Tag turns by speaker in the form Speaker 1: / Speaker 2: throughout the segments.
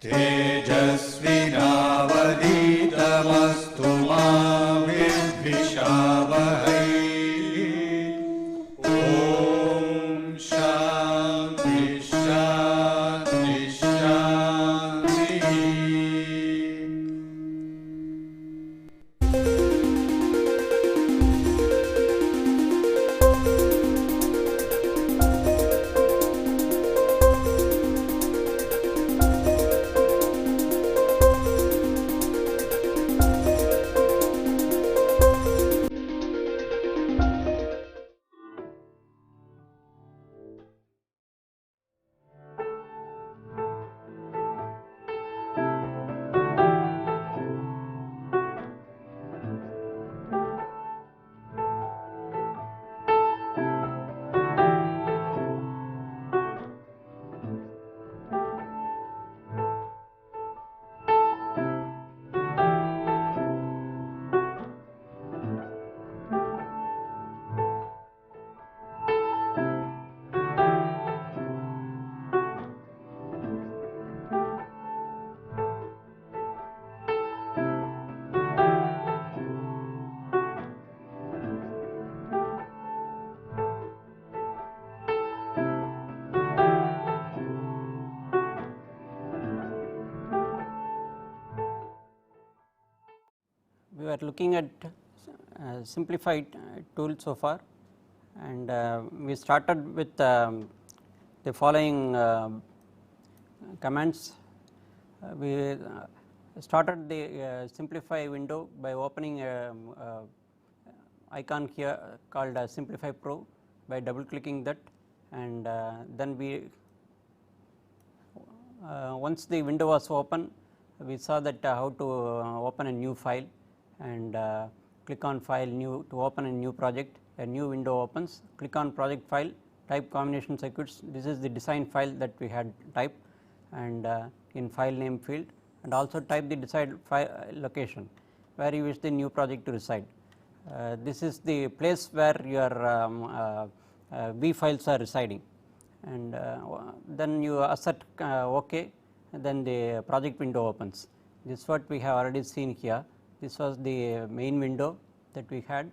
Speaker 1: तेजस्विनावधीतमस्तु मा विद्विषावहै। ॐ शान्ति शान्ति शान्तिः।
Speaker 2: We are looking at simplified tool so far, and we started with the following commands. We started the simplify window by opening a icon here called Simplify Pro by double clicking that, and then we once the window was open, we saw that how to open a new file, and click on file new to open a new project. A new window opens, click on project file, type combination circuits. This is the design file that we had typed, and in file name field, and also type the desired file location where you wish the new project to reside. This is the place where your V files are residing, and then you assert OK, and then the project window opens. This is what we have already seen here. This was the main window that we had.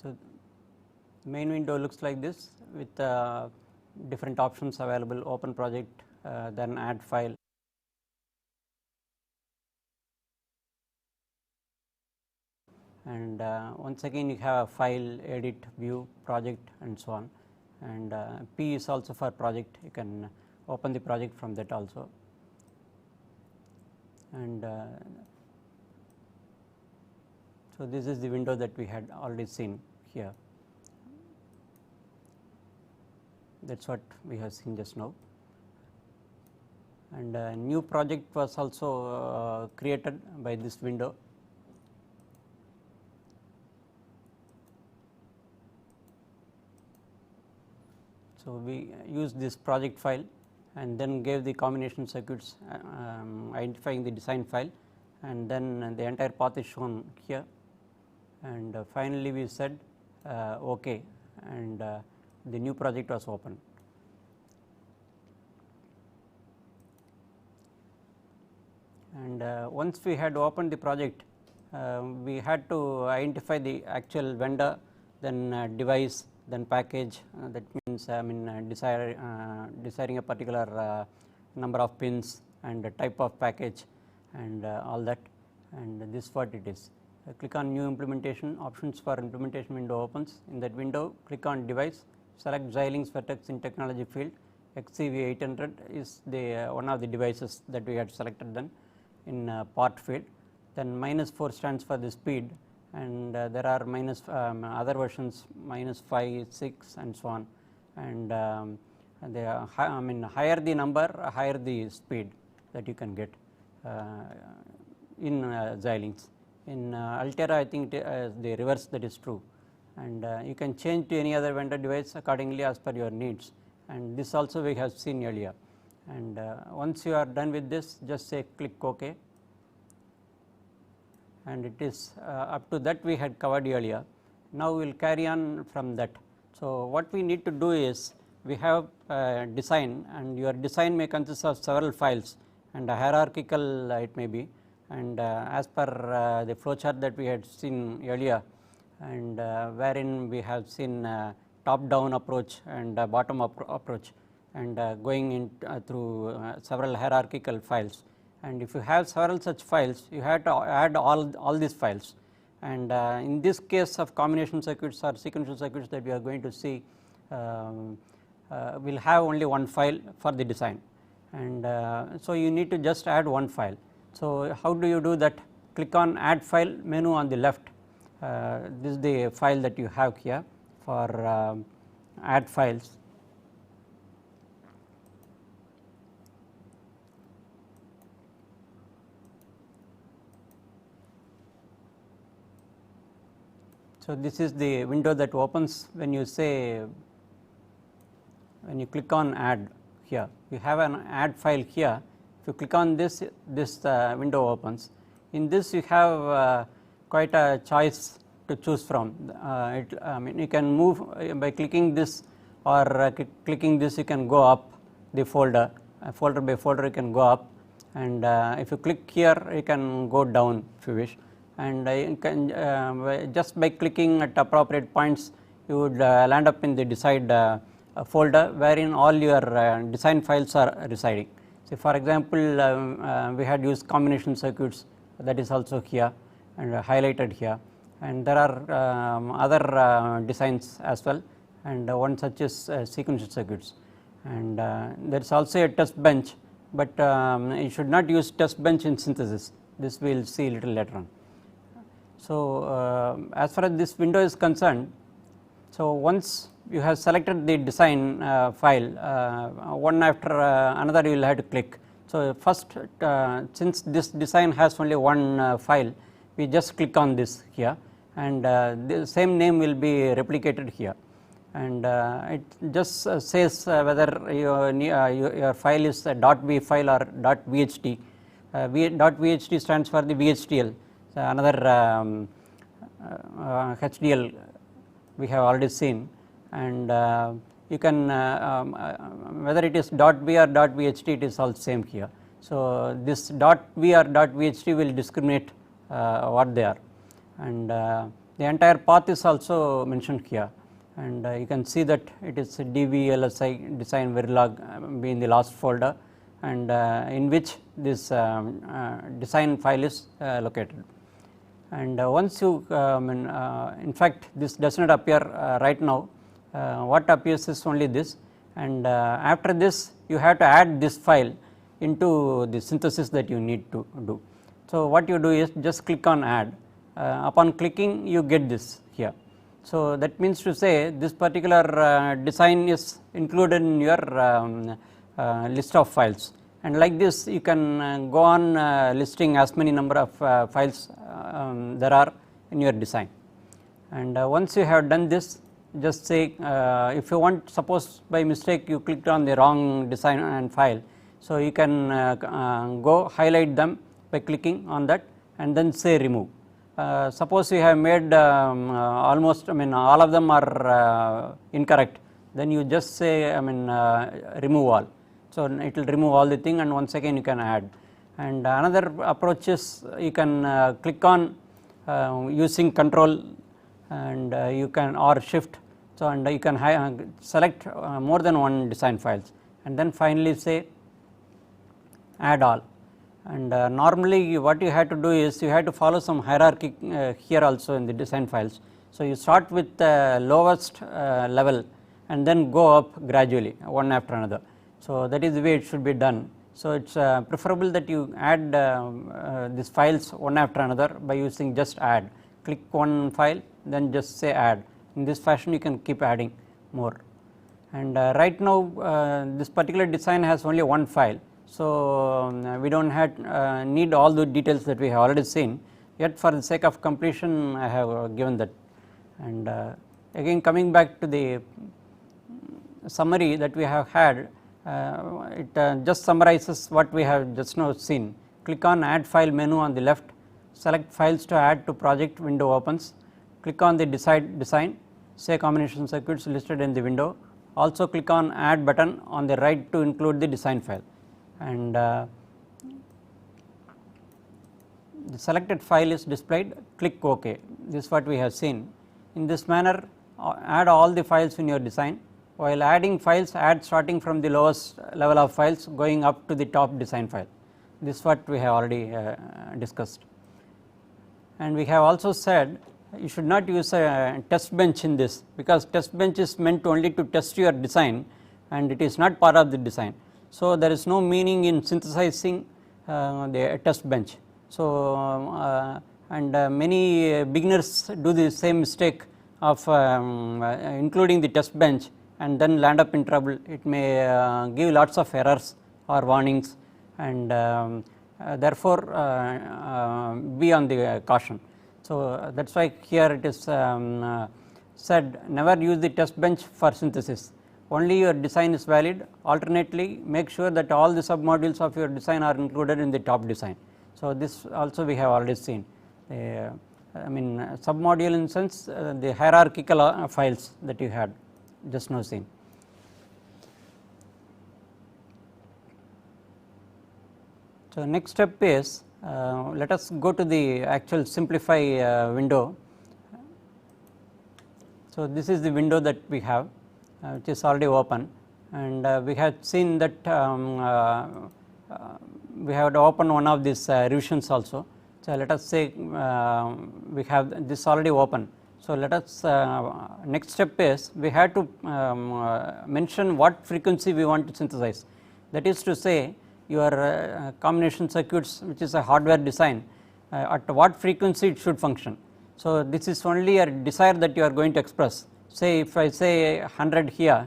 Speaker 2: So, main window looks like this with different options available: open project, then add file, and once again you have a file, edit, view, project, and so on. And P is also for project, you can open the project from that also. And so this is the window that we had already seen here. That is what we have seen just now. And a new project was also created by this window. So we used this project file and then gave the combination circuits, identifying the design file, and then the entire path is shown here, and finally we said OK, and the new project was opened. And once we had opened the project, we had to identify the actual vendor, then device, then package. That means desiring a particular number of pins and type of package and all that, and this is what it is. Click on new implementation, options for implementation window opens. In that window, click on device, select Xilinx Vertex in technology field. XCV800 is the one of the devices that we had selected then in part field. Then -4 stands for the speed, and there are other versions -5, 6, and so on, and they are higher the number, higher the speed that you can get in Xilinx. In Altera, I think the reverse that is true, and you can change to any other vendor device accordingly as per your needs, and this also we have seen earlier. And once you are done with this, just say click OK, and it is up to that we had covered earlier. Now we will carry on from that. So what we need to do is, we have design, and your design may consist of several files, and a hierarchical it may be, and as per the flowchart that we had seen earlier, and wherein we have seen top down approach and bottom up approach, and going in through several hierarchical files. And if you have several such files, you have to add all these files, and in this case of combination circuits or sequential circuits that we are going to see, will have only one file for the design, and so you need to just add one file. So how do you do that? Click on add file menu on the left. This is the file that you have here for add files. So this is the window that opens when you say, when you click on add here, you have an add file here. If you click on this, window opens. In this you have quite a choice to choose from. I mean, you can move by clicking this, or clicking this you can go up the folder, folder by folder you can go up, and if you click here you can go down if you wish, and you can just by clicking at appropriate points you would land up in the decide folder wherein all your design files are residing. So for example, we had used combination circuits, that is also here and highlighted here, and there are other designs as well, and one such is sequential circuits, and there is also a test bench, but you should not use test bench in synthesis. This we will see little later on. So as far as this window is concerned, so once you have selected the design file, one after another you will have to click. So first, since this design has only one file, we just click on this here, and the same name will be replicated here, and it just says whether your file is a .v file or .vht. .vht stands for the VHDL, another HDL we have already seen, and you can whether it is .v or .vht, it is all same here. So this .v or .vht will discriminate what they are, and the entire path is also mentioned here, and you can see that it is VLSI design verilog in the last folder, and in which this design file is located. And once you in fact this does not appear right now, what appears is only this, and after this you have to add this file into the synthesis that you need to do. So what you do is just click on add. Upon clicking you get this here. So that means to say this particular design is included in your list of files, and like this you can go on listing as many number of files there are in your design. And once you have done this, just say if you want, suppose by mistake you clicked on the wrong design and file, so you can go highlight them by clicking on that and then say remove. Suppose you have made almost, all of them are incorrect, then you just say remove all. So it will remove all the thing, and once again you can add. And another approach is you can click on using control, and you can, or shift, so and you can select more than one design files, and then finally say add all. And normally what you have to do is you have to follow some hierarchy here also in the design files. So you start with the lowest level and then go up gradually one after another. So that is the way it should be done. So it's preferable that you add these files one after another by using just add. Click one file, then just say add. In this fashion you can keep adding more. And right now this particular design has only one file, so we don't have need all the details that we have already seen, yet for the sake of completion I have given that. And again, coming back to the summary that we have had, it just summarizes what we have just now seen. Click on add file menu on the left, select files to add to project, window opens, click on the decide design, say combination circuits listed in the window, also click on add button on the right to include the design file, and the selected file is displayed, click OK. This is what we have seen. In this manner, add all the files in your design. While adding files, add starting from the lowest level of files going up to the top design file. This is what we have already discussed. And we have also said you should not use a test bench in this, because test bench is meant only to test your design and it is not part of the design. So, there is no meaning in synthesizing the test bench. So, many beginners do the same mistake of including the test bench and then land up in trouble. It may give lots of errors or warnings, and therefore, be on the caution. So, that is why here it is said never use the test bench for synthesis, only your design is valid. Alternately, make sure that all the submodules of your design are included in the top design. So, this also we have already seen. I mean submodule in sense the hierarchical files that you had just now seen. So, next step is let us go to the actual simplify window. So, this is the window that we have which is already open, and we have seen that we have to open one of these revisions also. So, let us say we have this already open. So, let us next step is we have to mention what frequency we want to synthesize. That is to say, your combination circuits, which is a hardware design, at what frequency it should function. So, this is only a desire that you are going to express. Say if I say 100 here,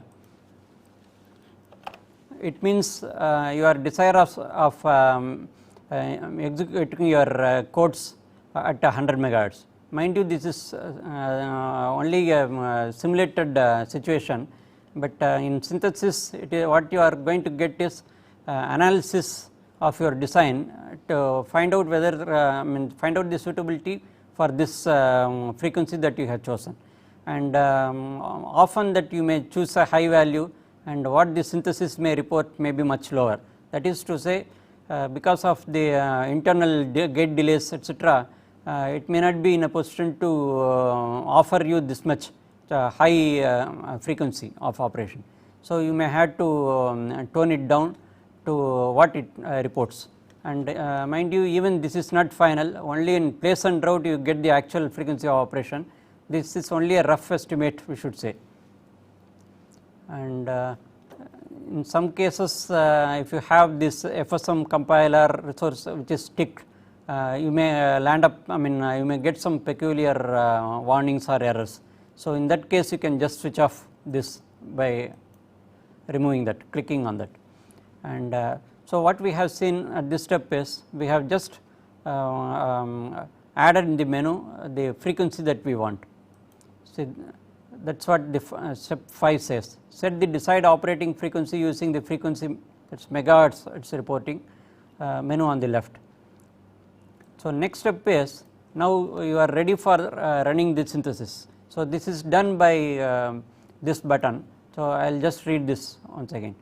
Speaker 2: it means your desire of executing your codes at 100 megahertz. Mind you, this is only a simulated situation, but in synthesis what you are going to get is analysis of your design to find out whether find out the suitability for this frequency that you have chosen, and often that you may choose a high value and what the synthesis may report may be much lower. That is to say, because of the internal gate delays etc., it may not be in a position to offer you this much high frequency of operation. So, you may have to tone it down to what it reports, and mind you, even this is not final, only in place and route you get the actual frequency of operation. This is only a rough estimate, we should say, and in some cases if you have this FSM compiler resource which is ticked, you may land up, you may get some peculiar warnings or errors. So, in that case you can just switch off this by removing that, clicking on that. And so, what we have seen at this step is we have just added in the menu the frequency that we want. So, that is what the step 5 says. Set the desired operating frequency using the frequency, that is megahertz, it is reporting menu on the left. So, next step is now you are ready for running the synthesis. So, this is done by this button. So, I will just read this once again.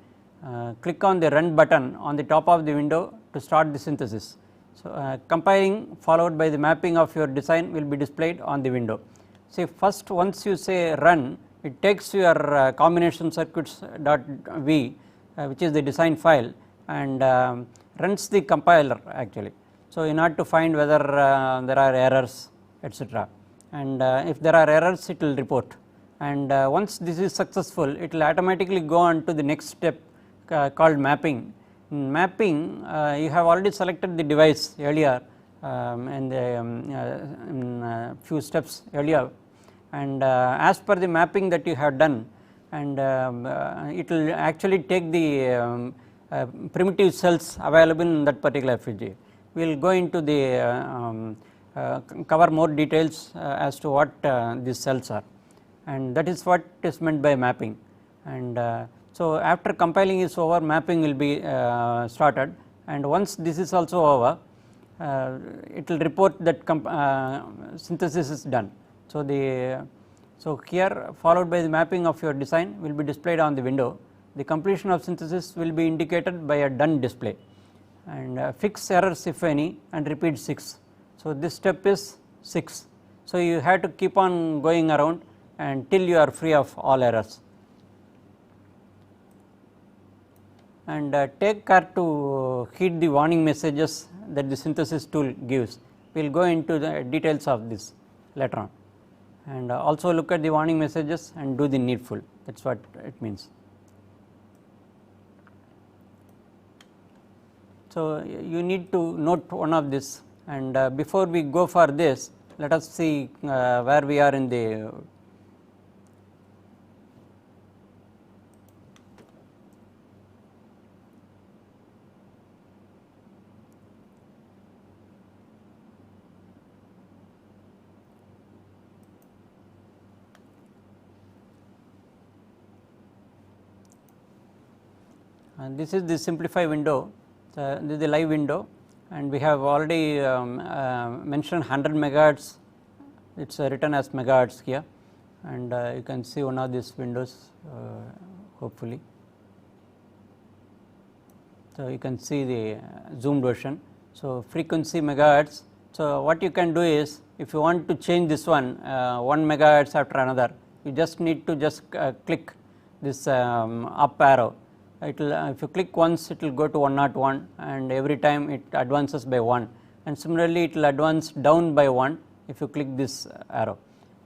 Speaker 2: Click on the run button on the top of the window to start the synthesis. So, compiling followed by the mapping of your design will be displayed on the window. See, first once you say run, it takes your combination circuits.v which is the design file, and runs the compiler actually. So, in order to find whether there are errors etc., and if there are errors it will report, and once this is successful it will automatically go on to the next step called mapping. In mapping you have already selected the device earlier in the few steps earlier, and as per the mapping that you have done, and it will actually take the primitive cells available in that particular FPGA. We will go into the cover more details as to what these cells are, and that is what is meant by mapping. And so, after compiling is over, mapping will be started, and once this is also over, it will report that synthesis is done. So here followed by the mapping of your design will be displayed on the window. The completion of synthesis will be indicated by a done display, and fix errors if any and repeat 6. So this step is 6. So you have to keep on going around until you are free of all errors, and take care to heed the warning messages that the synthesis tool gives. We will go into the details of this later on, and also look at the warning messages and do the needful. That is what it means. So you need to note one of this, and before we go for this, let us see where we are in the this is the simplify window. This is the live window, and we have already mentioned 100 megahertz. It is written as megahertz here, and you can see one of these windows hopefully. So you can see the zoomed version. So frequency megahertz. So what you can do is, if you want to change this one 1 megahertz after another, you just need to just click this up arrow. It will if you click once, it will go to 101, and every time it advances by 1, and similarly it will advance down by 1 if you click this arrow.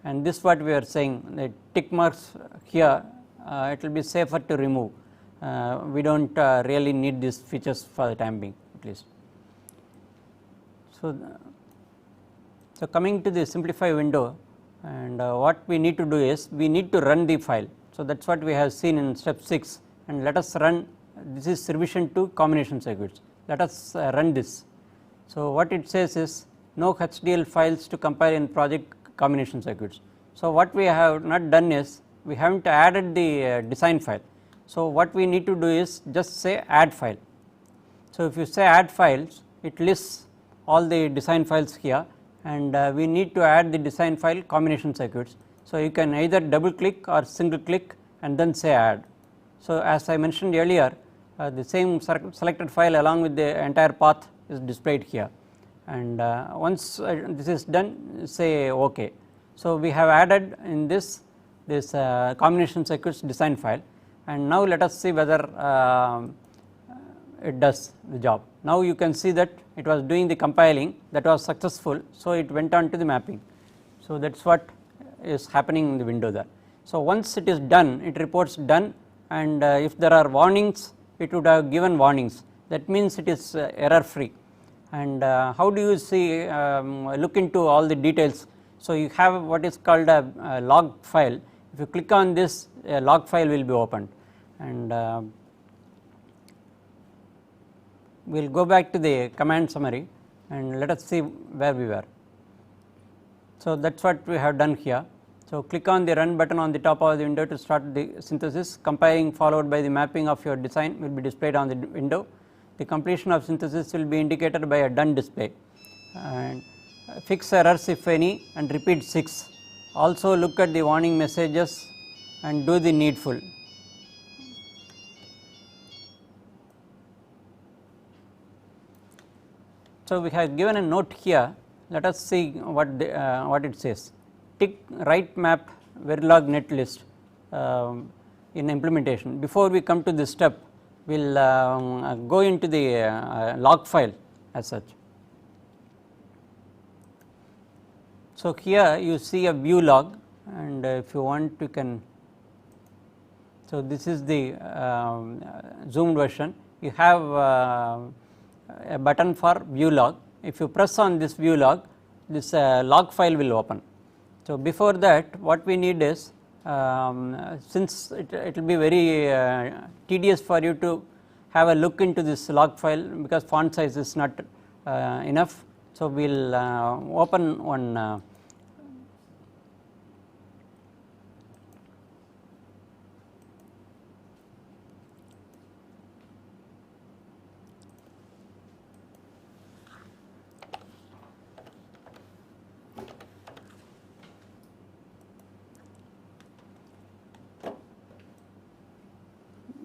Speaker 2: And this what we are saying, the tick marks here it will be safer to remove. We do not really need these features for the time being, at least. So coming to the simplify window, and what we need to do is, we need to run the file. So that is what we have seen in step 6, and let us run. This is revision to combination circuits. Let us run this. So what it says is, no HDL files to compile in project combination circuits. So what we have not done is, we have not added the design file. So what we need to do is just say add file. So if you say add files, it lists all the design files here, and we need to add the design file combination circuits. So you can either double click or single click and then say add. So as I mentioned earlier, the same selected file along with the entire path is displayed here, and once this is done, say OK. So we have added in this combination circuits design file, and now let us see whether it does the job. Now you can see that it was doing the compiling, that was successful, so it went on to the mapping. So that is what is happening in the window there. So once it is done, it reports done, and if there are warnings, it would have given warnings. That means it is error free. And how do you see look into all the details? So you have what is called a log file. If you click on this, a log file will be opened, and we will go back to the command summary, and let us see where we were. So that is what we have done here. So click on the run button on the top of the window to start the synthesis. Compiling followed by the mapping of your design will be displayed on the window. The completion of synthesis will be indicated by a done display, and fix errors if any and repeat 6. Also look at the warning messages and do the needful. So we have given a note here. Let us see what it says. Tick right map Verilog netlist in implementation. Before we come to this step, we will go into the log file as such. So here you see a view log, and if you want, you can. So this is the zoomed version. You have a button for view log. If you press on this view log, this log file will open. So before that, what we need is, since it will be very tedious for you to have a look into this log file, because font size is not enough. So we will open one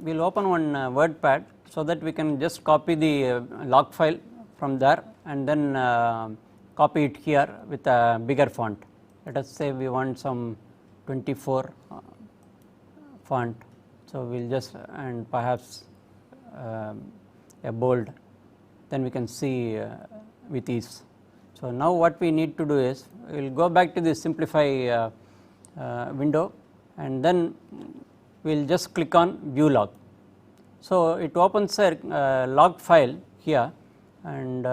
Speaker 2: we will open one WordPad, so that we can just copy the log file from there and then copy it here with a bigger font. Let us say we want some 24 font. So, we will just and perhaps a bold, then we can see with ease. So, now what we need to do is we will go back to the simplify window and then we will just click on view log. So, it opens a log file here, and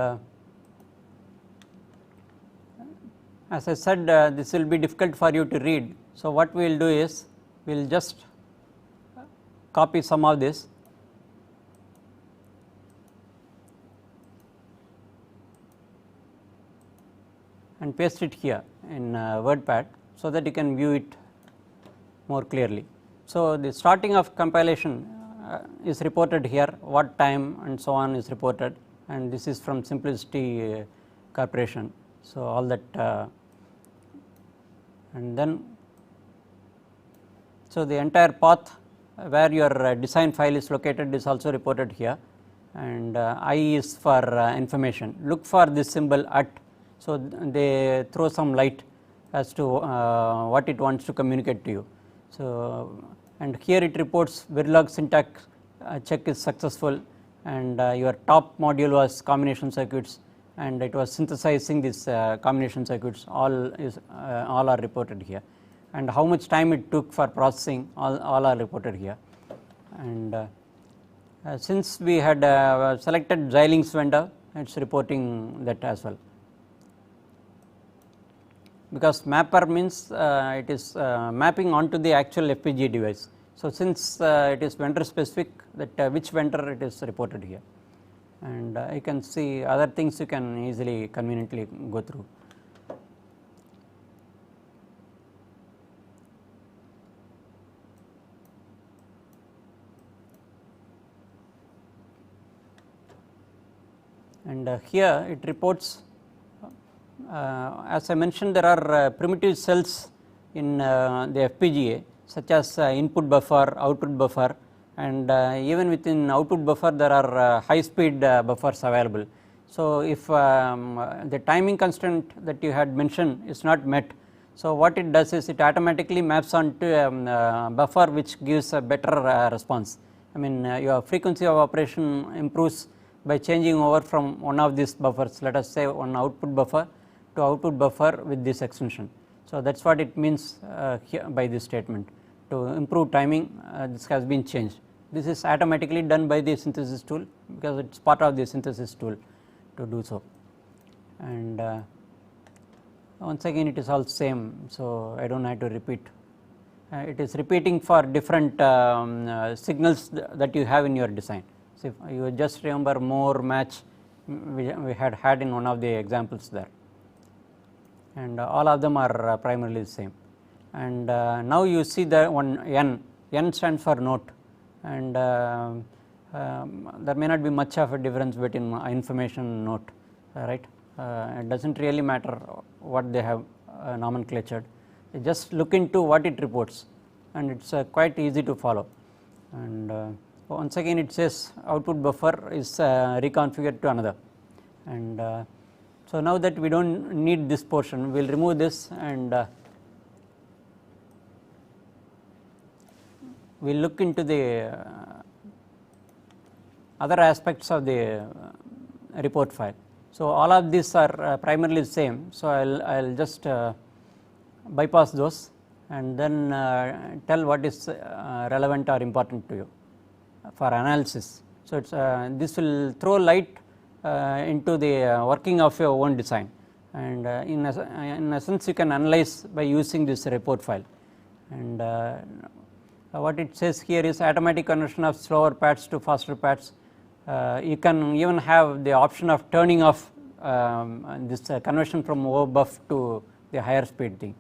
Speaker 2: as I said this will be difficult for you to read. So, what we will do is we will just copy some of this and paste it here in WordPad, so that you can view it more clearly. So, the starting of compilation is reported here, what time and so on is reported, and this is from Simplicity Corporation. So, all that and then so the entire path where your design file is located is also reported here, and I is for information. Look for this symbol at, so they throw some light as to what it wants to communicate to you. So, and here it reports Verilog syntax check is successful, and your top module was combination circuits, and it was synthesizing these combination circuits, all are reported here, and how much time it took for processing, all are reported here. And since we had selected Xilinx vendor, it is reporting that as well, because mapper means it is mapping onto the actual FPGA device. So, since it is vendor specific, that which vendor it is reported here, and you can see other things you can easily conveniently go through. And here it reports, as I mentioned, there are primitive cells in the FPGA, such as input buffer, output buffer, and even within output buffer there are high speed buffers available. So, if the timing constraint that you had mentioned is not met, so what it does is it automatically maps onto a buffer which gives a better response. I mean your frequency of operation improves by changing over from one of these buffers, let us say one output buffer to output buffer with this extension. So, that is what it means here by this statement. To improve timing, this has been changed. This is automatically done by the synthesis tool, because it is part of the synthesis tool to do so. And once again it is all same, so I do not have to repeat. It is repeating for different signals that you have in your design. So, if you just remember more match, we had in one of the examples there, and all of them are primarily the same. And now you see the one N stands for note, and there may not be much of a difference between information and note, right. It does not really matter what they have nomenclatured, you just look into what it reports, and it is quite easy to follow. And once again it says output buffer is reconfigured to another, and so now that we do not need this portion, we will remove this, and we will look into the other aspects of the report file. So, all of these are primarily the same. So, I will just bypass those and then tell what is relevant or important to you for analysis. So, it's this will throw light into the working of your own design, and in essence you can analyze by using this report file. And what it says here is automatic conversion of slower pads to faster pads. You can even have the option of turning off this conversion from overbuff to the higher speed thing,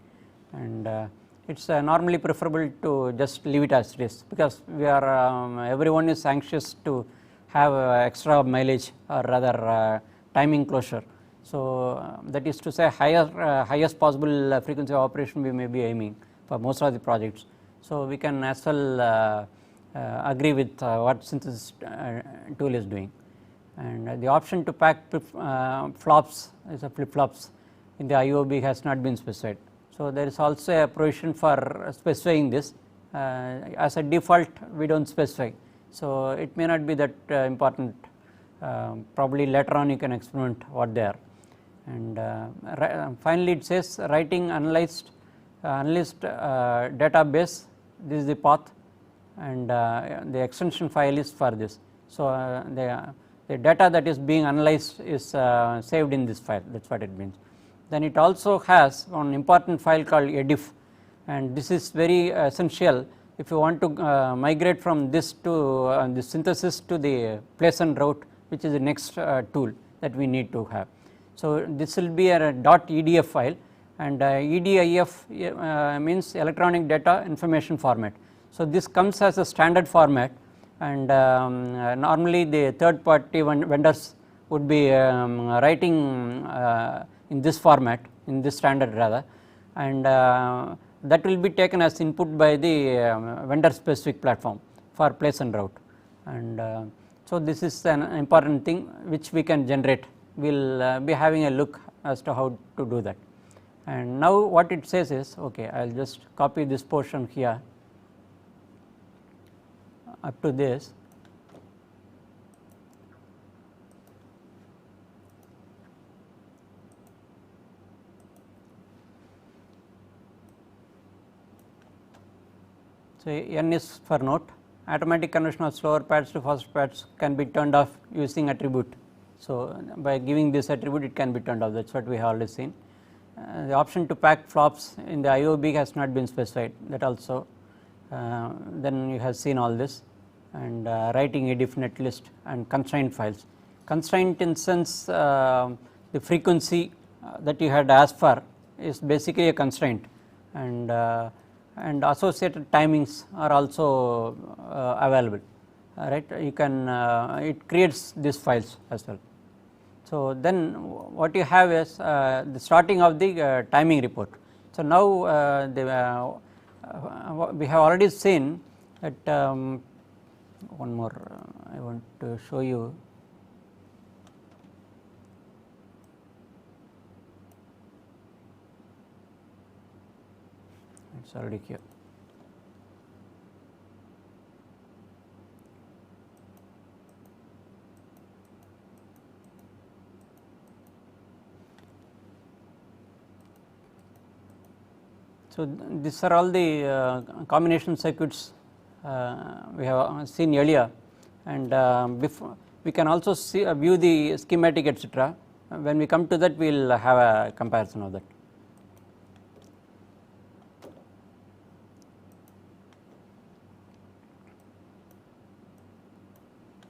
Speaker 2: and it is normally preferable to just leave it as it is, because we are everyone is anxious to have extra mileage, or rather timing closure. So, that is to say highest possible frequency of operation we may be aiming for most of the projects. So, we can as well agree with what synthesis tool is doing. And the option to pack flops is a flip flops in the IOB has not been specified. So, there is also a provision for specifying this. As a default we do not specify. So, it may not be that important, probably later on you can experiment what they are. And finally, it says writing analyzed database, this is the path, and the extension file is for this. So, the data that is being analyzed is saved in this file, that is what it means. Then it also has one important file called edif, and this is very essential if you want to migrate from this to the synthesis to the place and route, which is the next tool that we need to have. So, this will be a .edf file, and EDIF means electronic data information format. So, this comes as a standard format, and normally the third party vendors would be writing in this format, in this standard rather, and that will be taken as input by the vendor specific platform for place and route. And so, this is an important thing which we can generate. We will be having a look as to how to do that. And now what it says is, okay, I will just copy this portion here up to this. So, N is for note. Automatic conversion of slower pads to faster pads can be turned off using attribute. So, by giving this attribute it can be turned off, that is what we have already seen. The option to pack flops in the IOB has not been specified, that also. Then you have seen all this, and writing edif netlist and constraint files. Constraint in sense the frequency that you had asked for is basically a constraint, and associated timings are also available, right. You can it creates these files as well. So, then what you have is the starting of the timing report. So, now we have already seen that one more I want to show you. It is already here. So, these are all the combination circuits we have seen earlier, and before we can also see view the schematic etc. When we come to that, we will have a comparison of that.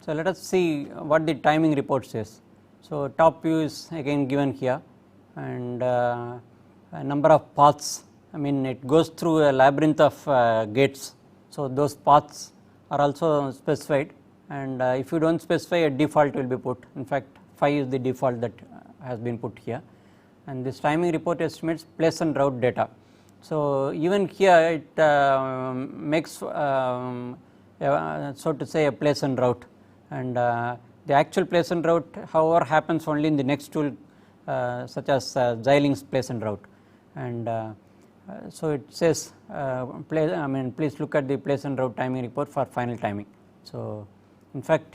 Speaker 2: So, let us see what the timing report says. So, top view is again given here, and a number of paths. I mean, it goes through a labyrinth of gates. So, those paths are also specified, and if you do not specify, a default will be put. In fact, 5 is the default that has been put here, and this timing report estimates place and route data. So, even here it makes so to say a place and route, and the actual place and route however happens only in the next tool such as Xilinx place and route, and so it says please look at the place and route timing report for final timing. So, in fact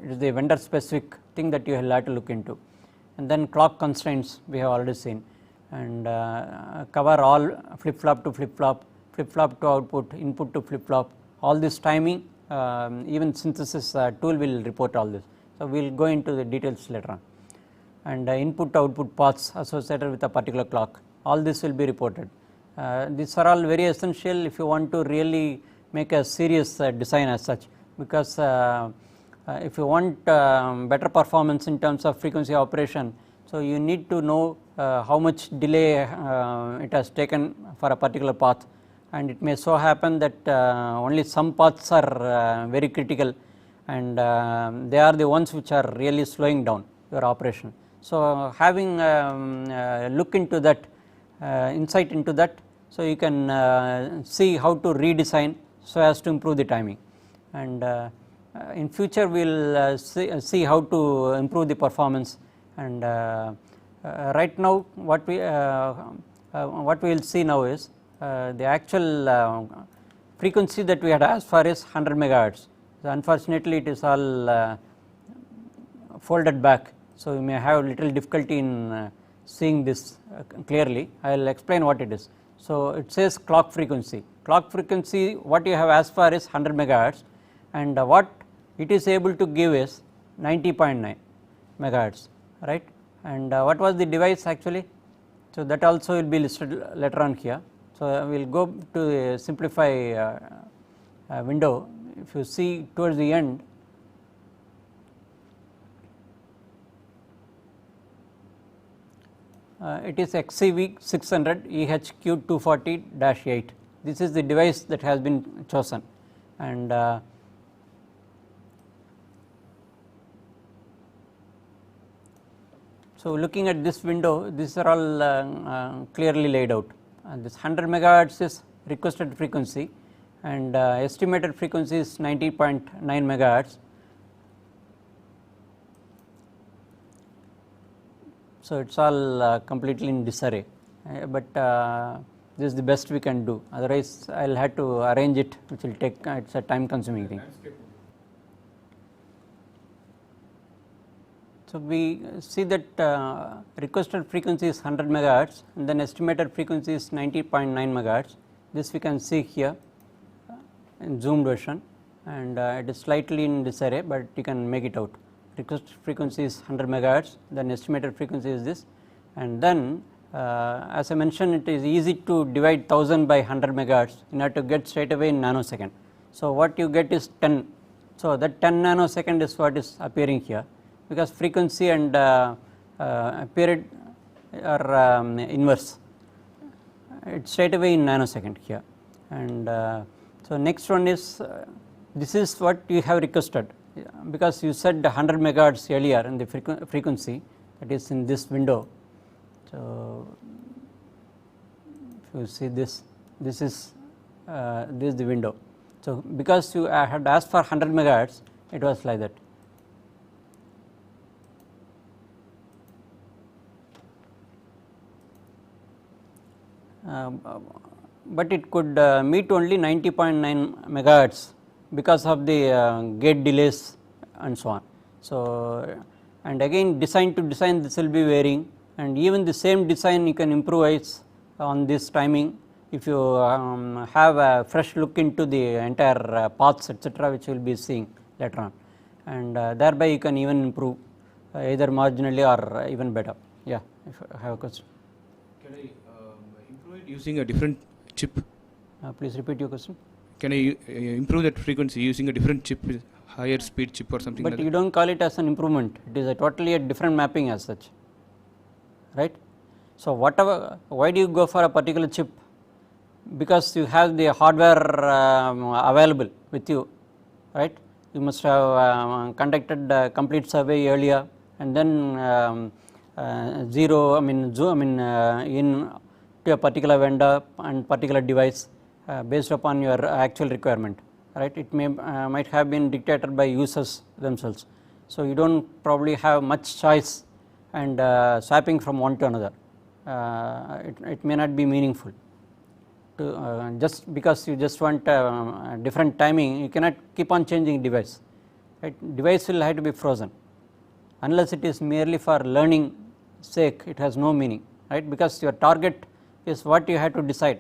Speaker 2: it is the vendor specific thing that you will have to look into, and then clock constraints we have already seen, and cover all flip flop to flip flop, flip flop to output, input to flip flop, all this timing, even synthesis tool will report all this. So, we will go into the details later on, and input to output paths associated with a particular clock, all this will be reported. These are all very essential if you want to really make a serious design as such, because if you want better performance in terms of frequency operation, so you need to know how much delay it has taken for a particular path, and it may so happen that only some paths are very critical, and they are the ones which are really slowing down your operation. So, having look into that, insight into that, so you can see how to redesign so as to improve the timing, and in future we will see how to improve the performance. And right now what we will see now is the actual frequency that we had asked for is 100 megahertz. So unfortunately it is all folded back, so you may have little difficulty in seeing this clearly. I will explain what it is. So it says clock frequency. Clock frequency, what you have asked for is 100 megahertz, and what it is able to give is 90.9 megahertz, right. And what was the device actually? So that also will be listed later on here. So we will go to simplify window. If you see towards the end, it is XCV 600 EHQ 240-8. This is the device that has been chosen, and so looking at this window, these are all clearly laid out. This 100 megahertz is requested frequency, and estimated frequency is 90.9 megahertz. So it is all completely in disarray, but this is the best we can do, otherwise I will have to arrange it, which will take it is a time consuming thing. So we see that requested frequency is 100 megahertz, and then estimated frequency is 90.9 megahertz. This we can see here in zoomed version, and it is slightly in disarray, but you can make it out. Requested frequency is 100 megahertz, then estimated frequency is this, and then as I mentioned, it is easy to divide 1000 by 100 megahertz in order to get straight away in nanosecond. So what you get is 10. So that 10 nanosecond is what is appearing here, because frequency and period are inverse. It's straight away in nanosecond here, and so next one is this is what you have requested, because you said 100 megahertz earlier in the frequency, that is in this window. So if you see this, this is the window. So because you had asked for 100 megahertz, it was like that. But it could meet only 90.9 megahertz because of the gate delays and so on. So and again, design to design, this will be varying, and even the same design you can improvise on this timing if you have a fresh look into the entire paths, etc., which we will be seeing later on, and thereby you can even improve either marginally or even better. Yeah, if I have a question.
Speaker 3: Can I improve it using a different chip?
Speaker 2: Please repeat your question.
Speaker 3: Can I improve that frequency using a different chip, higher speed chip or something?
Speaker 2: But like you don't call it as an improvement, it is a totally a different mapping as such, right. So whatever, why do you go for a particular chip? Because you have the hardware available with you, right. You must have conducted a complete survey earlier, and then in to a particular vendor and particular device based upon your actual requirement, right. It may might have been dictated by users themselves. So you don't probably have much choice, and swapping from one to another, it may not be meaningful. To just because you just want different timing, you cannot keep on changing device, right. Device will have to be frozen unless it is merely for learning sake. It has no meaning, right, because your target is what you have to decide.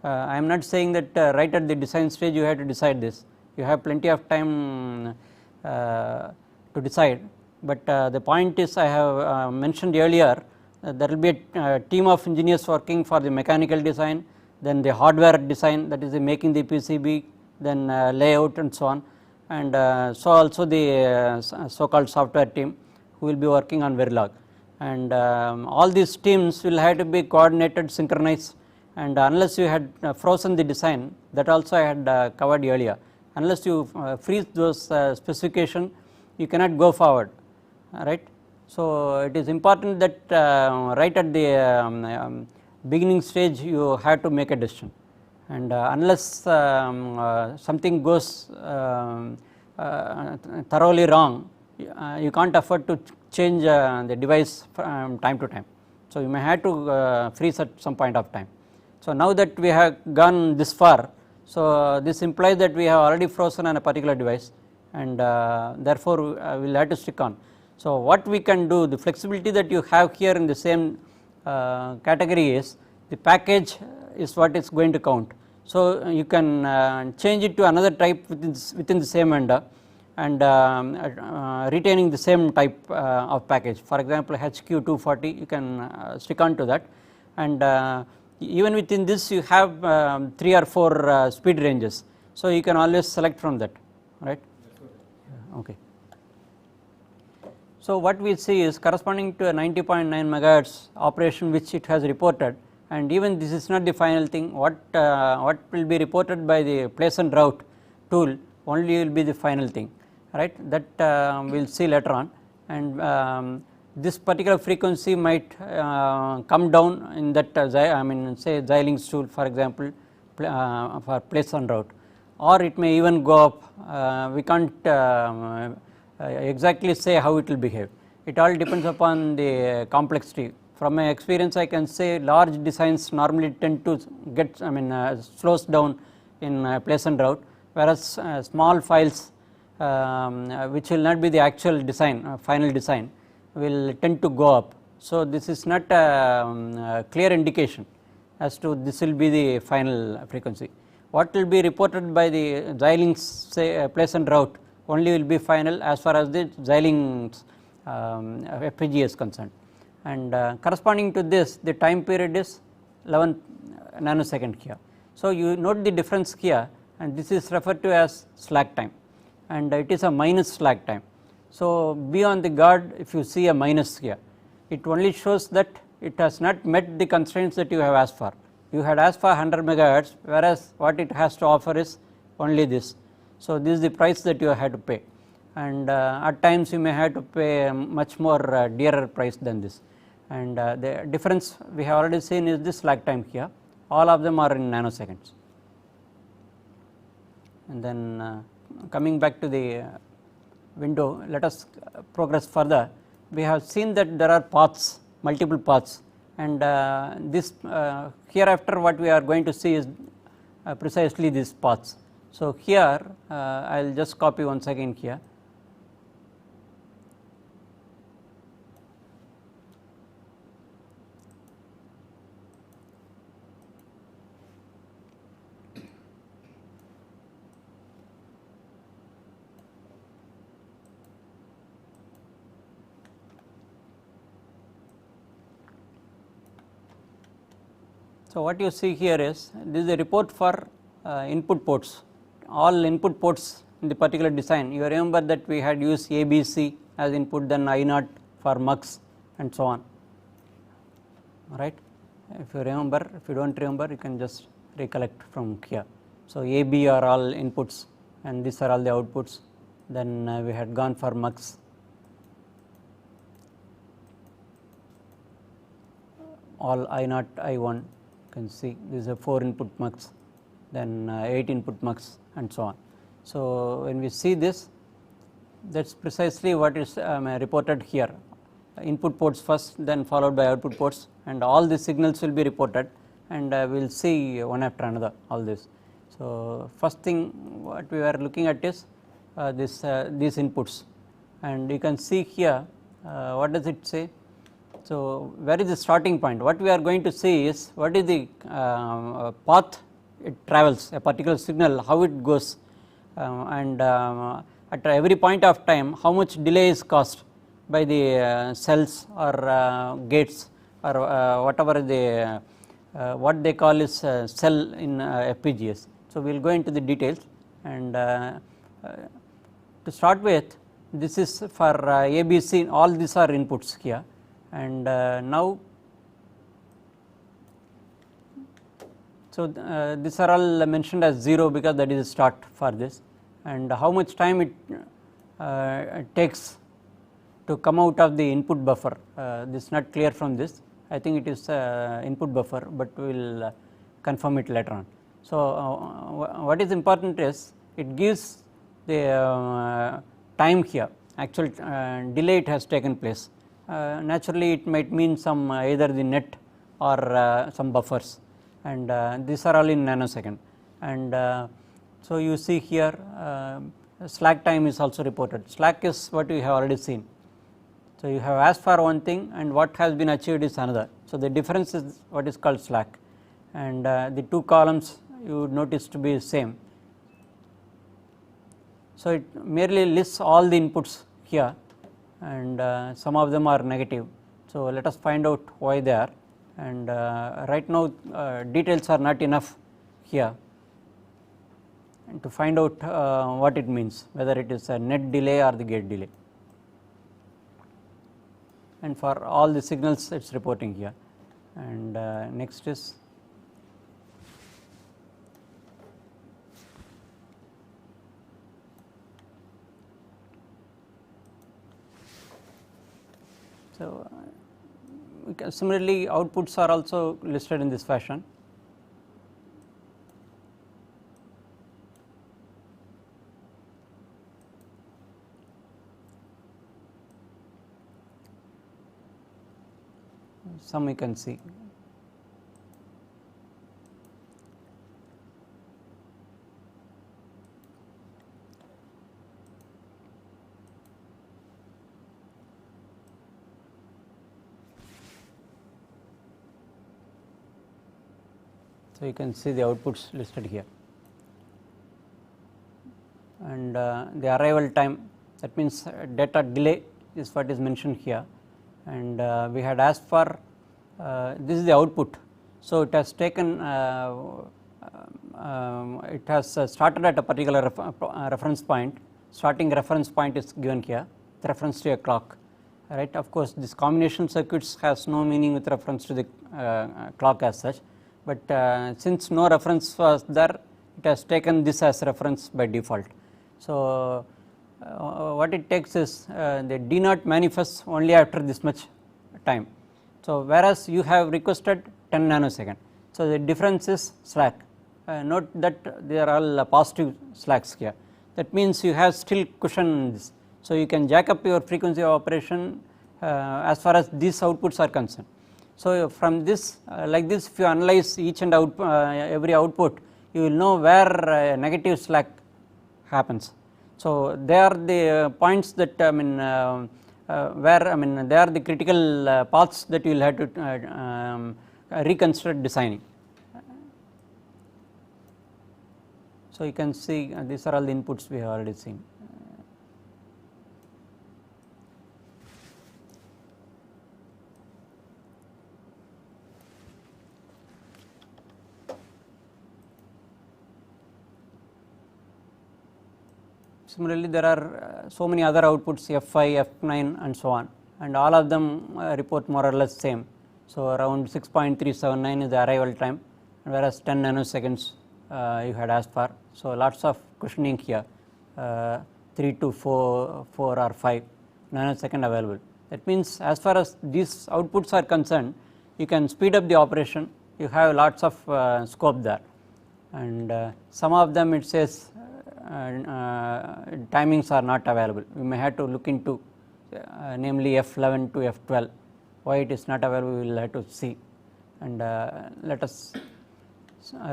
Speaker 2: I am not saying that right at the design stage you have to decide this. You have plenty of time to decide, but the point is, I have mentioned earlier, there will be a team of engineers working for the mechanical design, then the hardware design, that is making the PCB, then layout and so on, and so also the so called software team who will be working on Verilog, and all these teams will have to be coordinated, synchronized, and unless you had frozen the design, that also I had covered earlier, unless you freeze those specification, you cannot go forward, right. So it is important that right at the beginning stage you have to make a decision, and unless something goes thoroughly wrong, you can't afford to change the device from time to time. So, you may have to freeze at some point of time. So, now that we have gone this far, so this implies that we have already frozen on a particular device, and therefore, we will have to stick on. So, what we can do, the flexibility that you have here in the same category is the package is what is going to count. So, you can change it to another type within the same vendor and retaining the same type of package. For example, HQ240 you can stick on to that, and even within this you have 3 or 4 speed ranges. So, you can always select from that, right. Okay. So, what we see is corresponding to a 90.9 megahertz operation which it has reported, and even this is not the final thing. What will be reported by the place and route tool only will be the final thing, right, that we will see later on, and this particular frequency might come down in that I mean say Xilinx tool, for example, for place and route, or it may even go up. We can't exactly say how it will behave. It all depends upon the complexity. From my experience, I can say large designs normally tend to get slows down in place and route, whereas small files which will not be the actual design, final design, will tend to go up. So, this is not a clear indication as to this will be the final frequency. What will be reported by the Xilinx say place and route only will be final as far as the Xilinx FPGA is concerned, and corresponding to this the time period is 11 nanosecond here. So, you note the difference here, and this is referred to as slack time, and it is a minus slack time. So, be on the guard if you see a minus here, it only shows that it has not met the constraints that you have asked for. You had asked for 100 megahertz, whereas what it has to offer is only this. So, this is the price that you had to pay, and at times you may have to pay a much more dearer price than this, and the difference we have already seen is this slack time here. All of them are in nanoseconds. And then coming back to the window, let us progress further. We have seen that there are paths, multiple paths, and this hereafter what we are going to see is precisely these paths. So, here I will just copy once again here. So, what you see here is this is a report for input ports, all input ports in the particular design. You remember that we had used ABC as input, then I0 for mux and so on, right. If you remember, if you do not remember, you can just recollect from here. So, AB are all inputs and these are all the outputs, then we had gone for mux, all I0, I1, you can see this is a 4 input mux, then 8 input mux and so on. So, when we see this, that is precisely what is reported here, input ports first, then followed by output ports, and all the signals will be reported, and we will see one after another all this. So, first thing what we are looking at is these inputs, and you can see here what does it say. So, where is the starting point? What we are going to see is what is the path it travels, a particular signal, how it goes, and at every point of time how much delay is caused by the cells or gates or whatever the what they call is cell in FPGAs. So, we will go into the details, and to start with, this is for ABC, all these are inputs here, and now so these are all mentioned as 0 because that is start for this, and how much time it takes to come out of the input buffer. This is not clear from this, I think it is input buffer, but we will confirm it later on. So, what is important is it gives the time here, actual delay it has taken place. Naturally it might mean some either the net or some buffers, and these are all in nanosecond. And so you see here slack time is also reported. Slack is what we have already seen. So you have asked for one thing and what has been achieved is another. So the difference is what is called slack, and the two columns you would notice to be same. So it merely lists all the inputs here, and some of them are negative. So let us find out why they are, and right now details are not enough here, and to find out what it means, whether it is a net delay or the gate delay. And for all the signals it is reporting here. And next is so similarly outputs are also listed in this fashion. Some you can see. So you can see the outputs listed here, and the arrival time, that means data delay is what is mentioned here, and we had asked for this is the output. So it has taken it has started at a particular reference point. Starting reference point is given here with reference to a clock, right. Of course this combination circuits has no meaning with reference to the clock as such, but since no reference was there, it has taken this as reference by default. So what it takes is the D naught manifests only after this much time. So whereas you have requested 10 nanosecond, so the difference is slack. Note that they are all positive slacks here. That means you have still cushion in this. So you can jack up your frequency of operation as far as these outputs are concerned. So from this like this, if you analyze each and every output, you will know where negative slack happens. So they are the points that where they are the critical paths that you will have to reconsider designing. So you can see these are all the inputs we have already seen. Similarly, there are so many other outputs F5, F9 and so on, and all of them report more or less same. So around 6.379 is the arrival time, whereas 10 nanoseconds you had asked for. So lots of cushioning here, 3 to 4 or 5 nanosecond available. That means as far as these outputs are concerned, you can speed up the operation, you have lots of scope there, and some of them it says timings are not available. We may have to look into namely F11 to F12, why it is not available we will have to see, and let us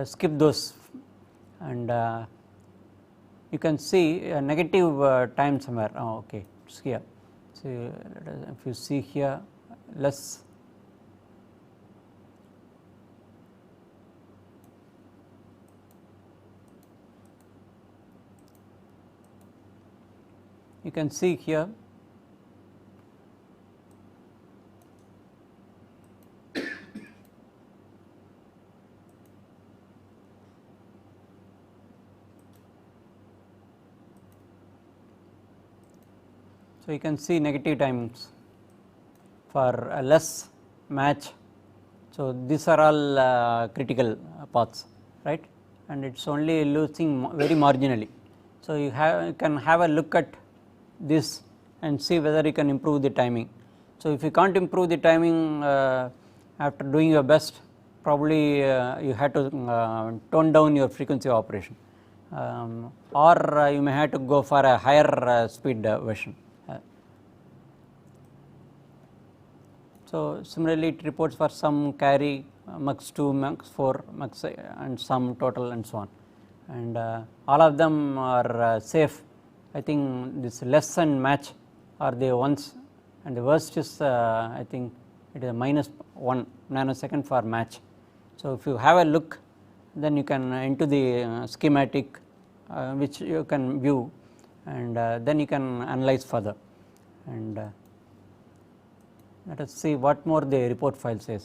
Speaker 2: skip those, and you can see a negative time somewhere. Oh, okay, it's here. So if you see here less, you can see here so you can see negative timings for a less match. So these are all critical paths, right, and it is only losing very marginally. So you can have a look at this and see whether you can improve the timing. So if you can't improve the timing after doing your best, probably you had to tone down your frequency of operation, or you may have to go for a higher speed version. So, similarly it reports for some carry mux 2, mux 4, mux and some total and so on, and all of them are safe. I think this less and match are the ones, and the worst is I think it is -1 nanosecond for match. So, if you have a look, then you can into the schematic which you can view, and then you can analyze further, and let us see what more the report file says.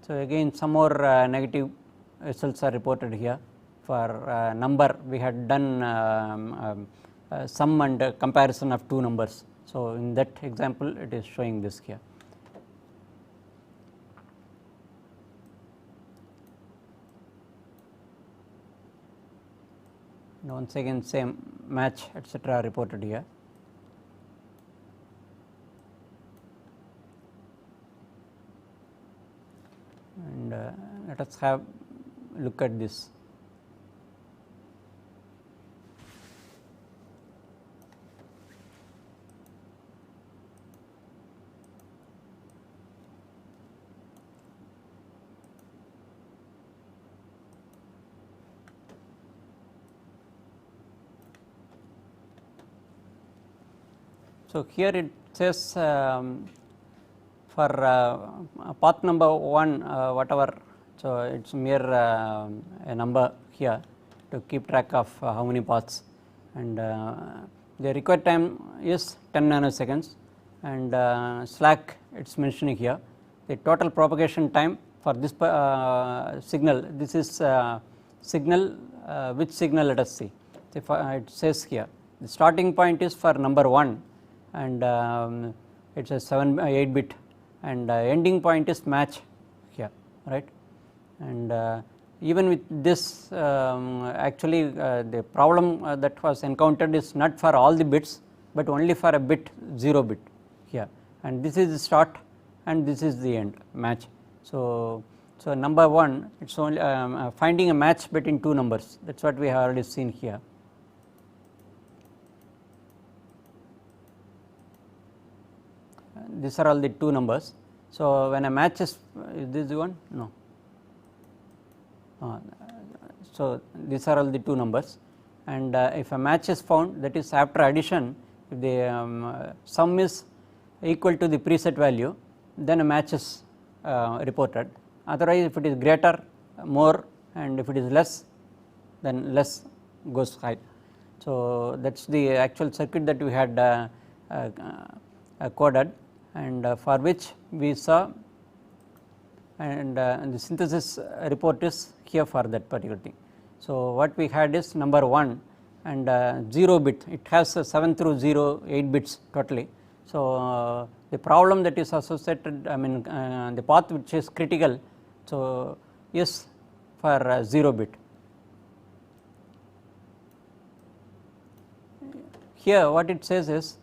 Speaker 2: So, again some more negative results are reported here for number. We had done sum and comparison of two numbers. So, in that example it is showing this here. And once again same match etc. reported here. And let us have look at this. So, here it says for path number 1 whatever, so it is mere a number here to keep track of how many paths, and the required time is 10 nanoseconds, and slack it is mentioning here. The total propagation time for this signal, this is signal, which signal let us see. If it says here the starting point is for number 1, and it is a 8 bit, and ending point is match here, right. And even with this actually the problem that was encountered is not for all the bits, but only for a bit 0 bit here, and this is the start and this is the end match. So, number 1 it is only finding a match between two numbers, that is what we have already seen here. These are all the two numbers. So, when a match is this one? No. So, these are all the two numbers, and if a match is found, that is after addition, if the sum is equal to the preset value, then a match is reported. Otherwise, if it is greater, more, and if it is less, then less goes high. So, that is the actual circuit that we had coded, and for which we saw, and the synthesis report is here for that particular thing. So, what we had is number 1 and 0 bit, it has 7 through 0 8 bits totally. So, the problem that is associated, I mean the path which is critical, so is for 0 bit. Here what it says is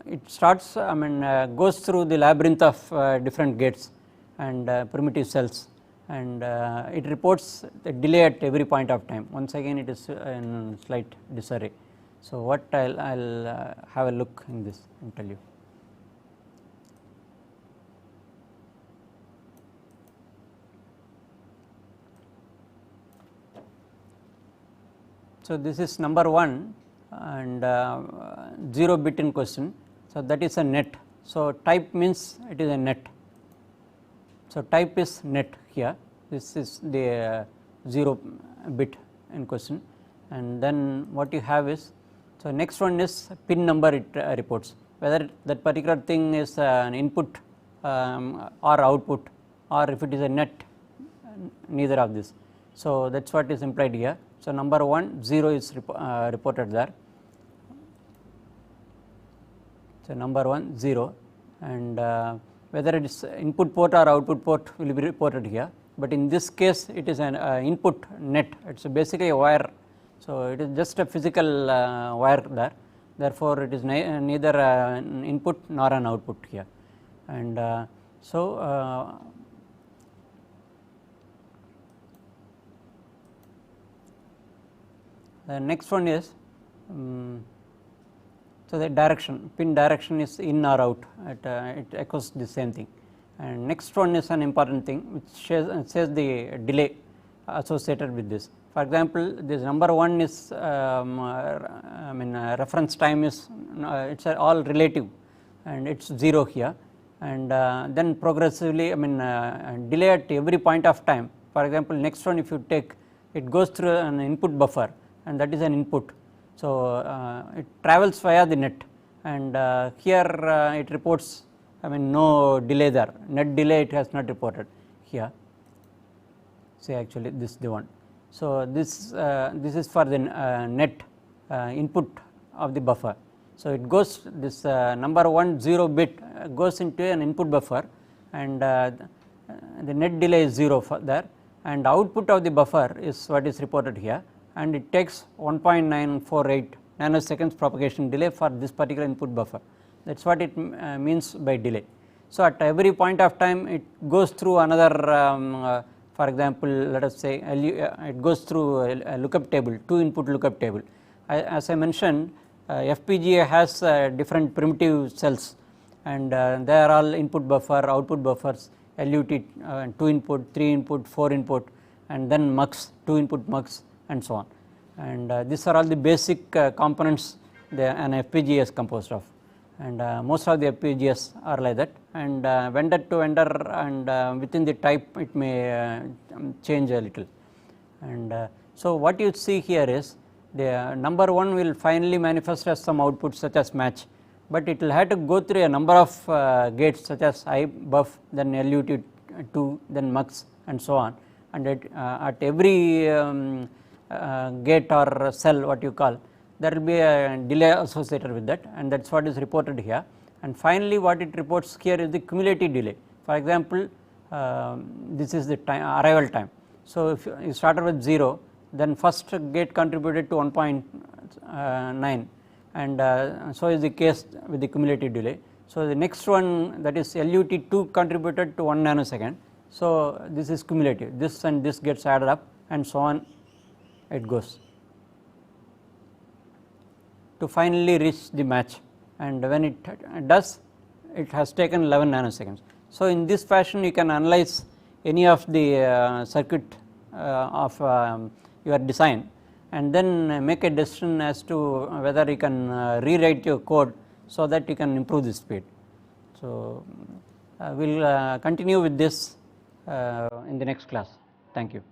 Speaker 2: it starts, I mean goes through the labyrinth of different gates and primitive cells, and it reports the delay at every point of time. Once again it is in slight disarray. So, what I will have a look in this and tell you. So, this is number 1 and 0 bit in question. So, that is a net. So, type means it is a net. So, type is net here, this is the 0 bit in question, and then what you have is, so next one is pin number it reports, whether that particular thing is an input or output, or if it is a net, neither of this. So, that is what is implied here. So, number 1 0 is reported there. So, number 1 0, and whether it is input port or output port will be reported here, but in this case it is an input net, it is basically a wire. So, it is just a physical wire there, therefore, it is neither an input nor an output here, and So, the next one is so the direction, pin direction is in or out, it echoes the same thing. And next one is an important thing which says the delay associated with this. For example, this number 1 is reference time is it is all relative and it is 0 here, and then progressively delay at every point of time. For example, next one if you take, it goes through an input buffer and that is an input. So, it travels via the net, and here it reports no delay there, net delay it has not reported here, say actually this is the one. So, this is for the net input of the buffer. So, it goes this number 1 0 bit goes into an input buffer, and the net delay is 0 for there, and output of the buffer is what is reported here, and it takes 1.948 nanoseconds propagation delay for this particular input buffer. That is what it means by delay. So, at every point of time it goes through another for example, let us say it goes through a lookup table, 2 input lookup table. As I mentioned, FPGA has different primitive cells, and they are all input buffer, output buffers, LUT 2 input, 3 input, 4 input, and then mux, 2 input mux, and so on. And these are all the basic components an FPGA is composed of, and most of the FPGAs are like that, and vendor to vendor and within the type it may change a little. And so, what you see here is the number 1 will finally manifest as some output such as match, but it will have to go through a number of gates such as I buff, then LUT 2, then mux, and so on, and at every gate or cell what you call, there will be a delay associated with that, and that is what is reported here. And finally, what it reports here is the cumulative delay. For example, this is the time, arrival time. So, if you started with 0, then first gate contributed to 1.9, and so is the case with the cumulative delay. So, the next one, that is LUT 2 contributed to 1 nanosecond. So, this is cumulative, this and this gets added up, and so on it goes to finally reach the match, and when it does, it has taken 11 nanoseconds. So, in this fashion you can analyze any of the circuit of your design, and then make a decision as to whether you can rewrite your code so that you can improve the speed. So, we will continue with this in the next class. Thank you.